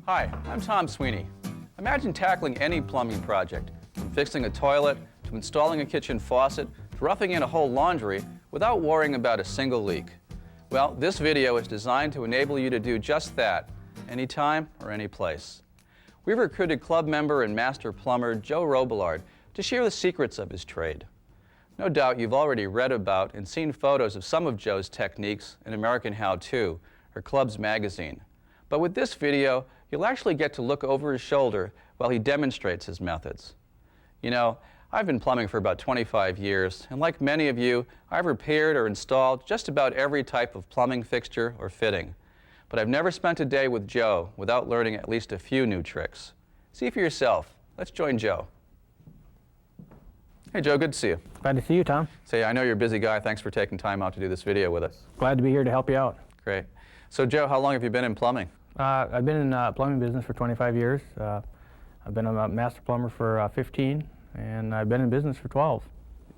Hi, I'm Tom Sweeney. Imagine tackling any plumbing project, from fixing a toilet, to installing a kitchen faucet, to roughing in a whole laundry without worrying about a single leak. Well, this video is designed to enable you to do just that, anytime or any place. We've recruited club member and master plumber Joe Robillard to share the secrets of his trade. No doubt you've already read about and seen photos of some of Joe's techniques in American How To, or Club's magazine. But with this video, you'll actually get to look over his shoulder while he demonstrates his methods. You know, I've been plumbing for about 25 years, and like many of you, I've repaired or installed just about every type of plumbing fixture or fitting. But I've never spent a day with Joe without learning at least a few new tricks. See for yourself. Let's join Joe. Hey Joe, good to see you. Glad to see you, Tom. Say, I know you're a busy guy. Thanks for taking time out to do this video with us. Glad to be here to help you out. Great. So Joe, how long have you been in plumbing? I've been in plumbing business for 25 years. I've been a master plumber for 15, and I've been in business for 12.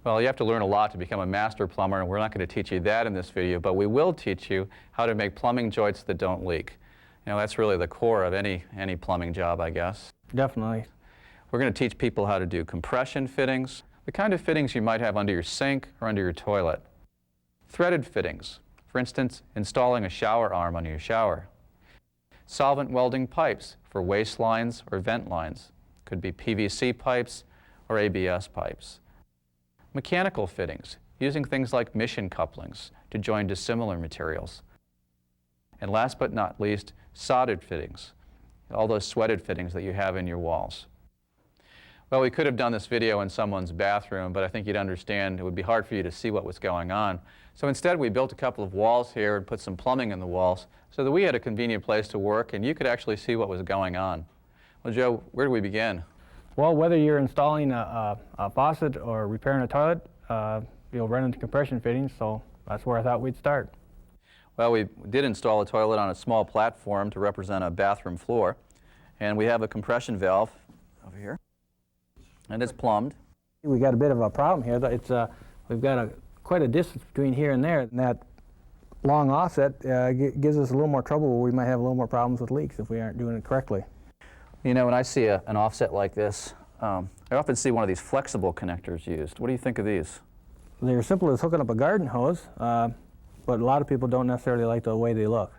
Well, you have to learn a lot to become a master plumber, and we're not going to teach you that in this video, but we will teach you how to make plumbing joints that don't leak. You know, that's really the core of any plumbing job, I guess. Definitely. We're going to teach people how to do compression fittings, the kind of fittings you might have under your sink or under your toilet. Threaded fittings, for instance, installing a shower arm under your shower. Solvent welding pipes for waste lines or vent lines. Could be PVC pipes or ABS pipes. Mechanical fittings, using things like mission couplings to join dissimilar materials. And last but not least, soldered fittings, all those sweated fittings that you have in your walls. Well, we could have done this video in someone's bathroom, but I think you'd understand it would be hard for you to see what was going on. So instead, we built a couple of walls here and put some plumbing in the walls so that we had a convenient place to work and you could actually see what was going on. Well, Joe, where do we begin? Well, whether you're installing a faucet or repairing a toilet, you'll run into compression fittings, so that's where I thought we'd start. Well, we did install a toilet on a small platform to represent a bathroom floor, and we have a compression valve over here, and it's plumbed. We got a bit of a problem here. We've got quite a distance between here and there, and that long offset gives us a little more trouble where we might have a little more problems with leaks if we aren't doing it correctly. You know, when I see an offset like this, I often see one of these flexible connectors used. What do you think of these? They're simple as hooking up a garden hose, but a lot of people don't necessarily like the way they look.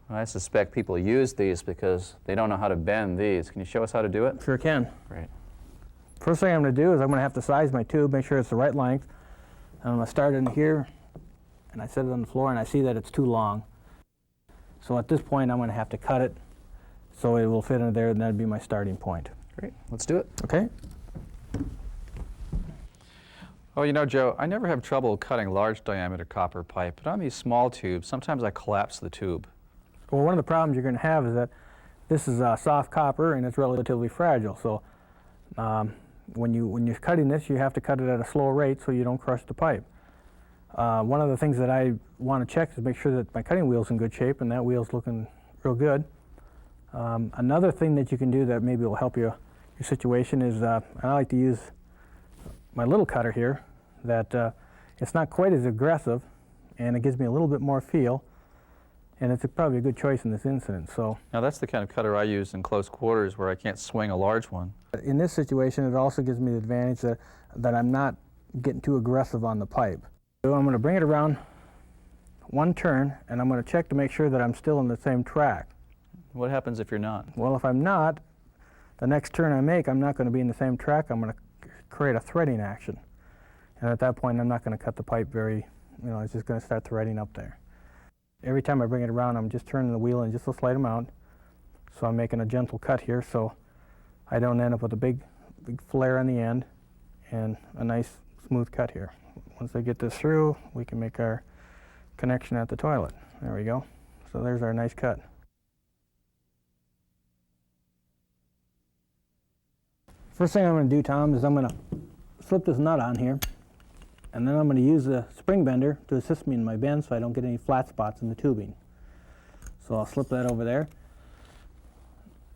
I suspect people use these because they don't know how to bend these. Can you show us how to do it? Sure can. Great. First thing I'm going to do is I'm going to have to size my tube, make sure it's the right length. And I'm going to start in here, and I set it on the floor, and I see that it's too long. So at this point, I'm going to have to cut it so it will fit in there, and that'd be my starting point. Great. Let's do it. Okay. Oh, you know, Joe, I never have trouble cutting large diameter copper pipe, but on these small tubes, sometimes I collapse the tube. Well, one of the problems you're going to have is that this is soft copper, and it's relatively fragile. So when you're cutting this, you have to cut it at a slow rate so you don't crush the pipe. One of the things that I want to check is make sure that my cutting wheel's in good shape, and that wheel's looking real good. Another thing that you can do that maybe will help your situation is I like to use my little cutter here. That it's not quite as aggressive, and it gives me a little bit more feel, and it's probably a good choice in this incident. So now that's the kind of cutter I use in close quarters where I can't swing a large one. In this situation, it also gives me the advantage that I'm not getting too aggressive on the pipe. So I'm going to bring it around one turn, and I'm going to check to make sure that I'm still in the same track. What happens if you're not? Well, if I'm not, the next turn I make, I'm not going to be in the same track. I'm going to create a threading action. And at that point, I'm not going to cut the pipe it's just going to start threading up there. Every time I bring it around, I'm just turning the wheel in just a slight amount. So I'm making a gentle cut here so I don't end up with a big flare on the end and a nice smooth cut here. Once I get this through, we can make our connection at the toilet. There we go. So there's our nice cut. First thing I'm going to do, Tom, is I'm going to slip this nut on here, and then I'm going to use the spring bender to assist me in my bend so I don't get any flat spots in the tubing. So I'll slip that over there,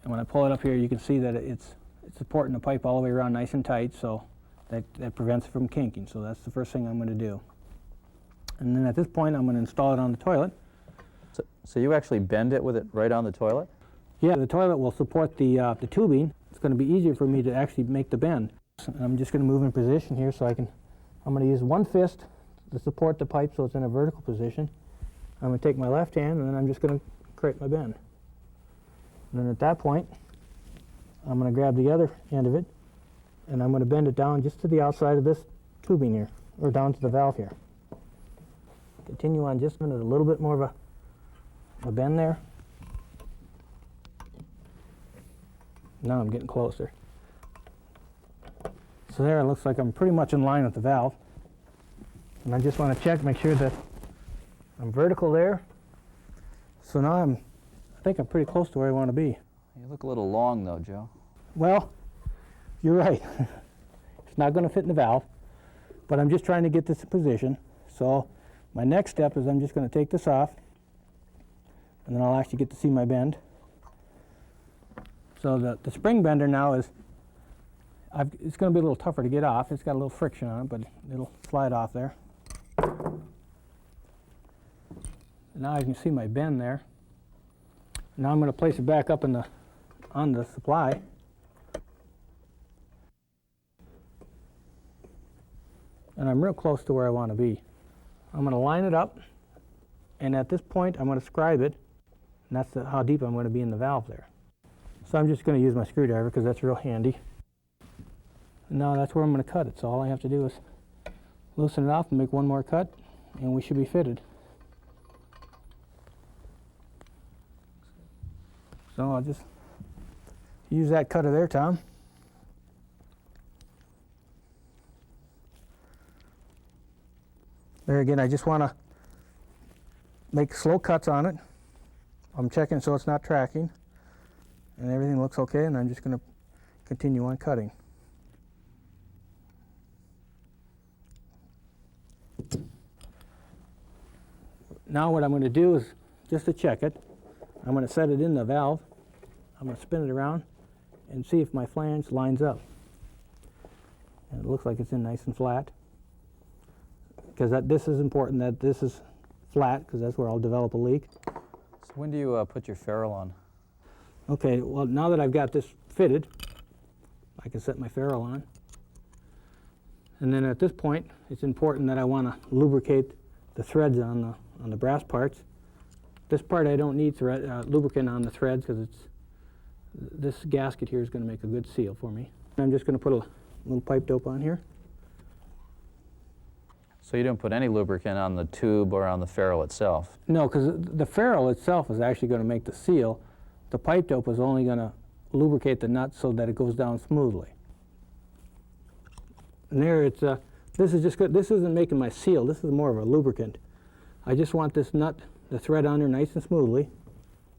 and when I pull it up here, you can see that it's supporting the pipe all the way around nice and tight, so that prevents it from kinking. So that's the first thing I'm going to do. And then at this point, I'm going to install it on the toilet. So you actually bend it with it right on the toilet? Yeah, the toilet will support the tubing. It's going to be easier for me to actually make the bend. I'm just going to move in position here so I'm going to use one fist to support the pipe so it's in a vertical position. I'm going to take my left hand and then I'm just going to create my bend. And then at that point, I'm going to grab the other end of it and I'm going to bend it down just to the outside of this tubing here, or down to the valve here. Continue on just a minute, a little bit more of a bend there. Now I'm getting closer. So there it looks like I'm pretty much in line with the valve. And I just want to check, make sure that I'm vertical there. So now I think I'm pretty close to where I want to be. You look a little long though, Joe. Well, you're right. It's not going to fit in the valve, but I'm just trying to get this in position. So my next step is I'm just going to take this off, and then I'll actually get to see my bend. So the spring bender now is, it's going to be a little tougher to get off. It's got a little friction on it, but it'll slide off there. Now I can see my bend there. Now I'm going to place it back up on the supply. And I'm real close to where I want to be. I'm going to line it up, and at this point I'm going to scribe it, and that's how deep I'm going to be in the valve there. So I'm just going to use my screwdriver because that's real handy. And now that's where I'm going to cut it. So all I have to do is loosen it off and make one more cut, and we should be fitted. So I'll just use that cutter there, Tom. There again, I just want to make slow cuts on it. I'm checking so it's not tracking, and everything looks okay, and I'm just going to continue on cutting. Now what I'm going to do is, just to check it, I'm going to set it in the valve. I'm going to spin it around and see if my flange lines up. And it looks like it's in nice and flat. Because this is important that this is flat, because that's where I'll develop a leak. So when do you put your ferrule on? Okay, well now that I've got this fitted, I can set my ferrule on. And then at this point, it's important that I want to lubricate the threads on the brass parts. This part I don't need lubricant on the threads because this gasket here is going to make a good seal for me. I'm just going to put a little pipe dope on here. So you don't put any lubricant on the tube or on the ferrule itself? No, because the ferrule itself is actually going to make the seal. The pipe dope is only going to lubricate the nut so that it goes down smoothly. And there it's, this is just good. This isn't making my seal. This is more of a lubricant. I just want this nut, the thread on there nice and smoothly.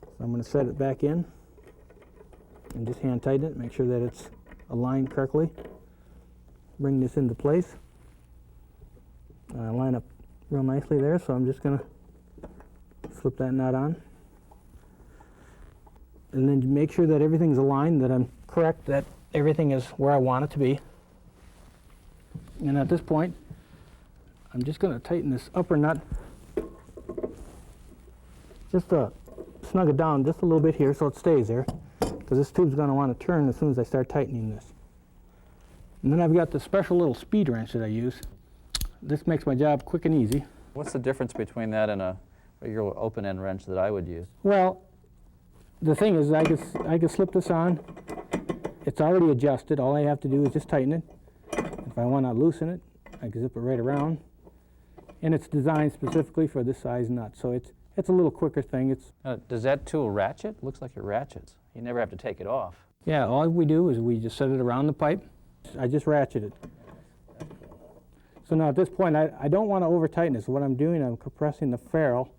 So I'm going to set it back in and just hand tighten it, make sure that it's aligned correctly. Bring this into place. Line up real nicely there, so I'm just going to slip that nut on. And then make sure that everything's aligned, that I'm correct, that everything is where I want it to be. And at this point, I'm just going to tighten this upper nut, just to snug it down just a little bit here so it stays there, because this tube's going to want to turn as soon as I start tightening this. And then I've got the special little speed wrench that I use. This makes my job quick and easy. What's the difference between that and a regular open-end wrench that I would use? Well, the thing is, I can slip this on. It's already adjusted. All I have to do is just tighten it. If I want to loosen it, I can zip it right around. And it's designed specifically for this size nut, so it's a little quicker thing. Does that tool ratchet? Looks like it ratchets. You never have to take it off. Yeah, all we do is we just set it around the pipe. I just ratchet it. So now at this point, I don't want to over tighten it. So what I'm doing, I'm compressing the ferrule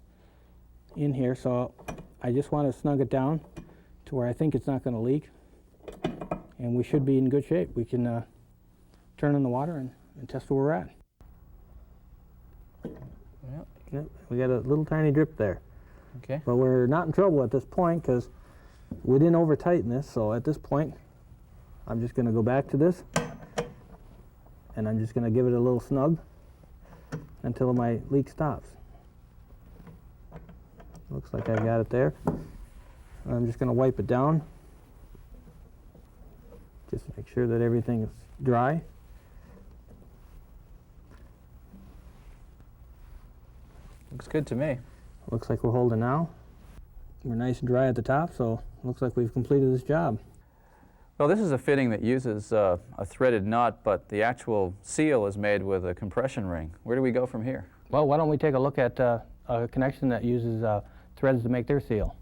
in here. So I just want to snug it down to where I think it's not going to leak. And we should be in good shape. We can turn on the water and test where we're at. Yep, we got a little tiny drip there. Okay. But we're not in trouble at this point because we didn't over tighten this. So at this point, I'm just going to go back to this. And I'm just going to give it a little snug until my leak stops. Looks like I got it there. I'm just going to wipe it down just to make sure that everything is dry. Looks good to me. Looks like we're holding now. We're nice and dry at the top, so looks like we've completed this job. Well, this is a fitting that uses a threaded nut, but the actual seal is made with a compression ring. Where do we go from here? Well, why don't we take a look at a connection that uses threads to make their seal.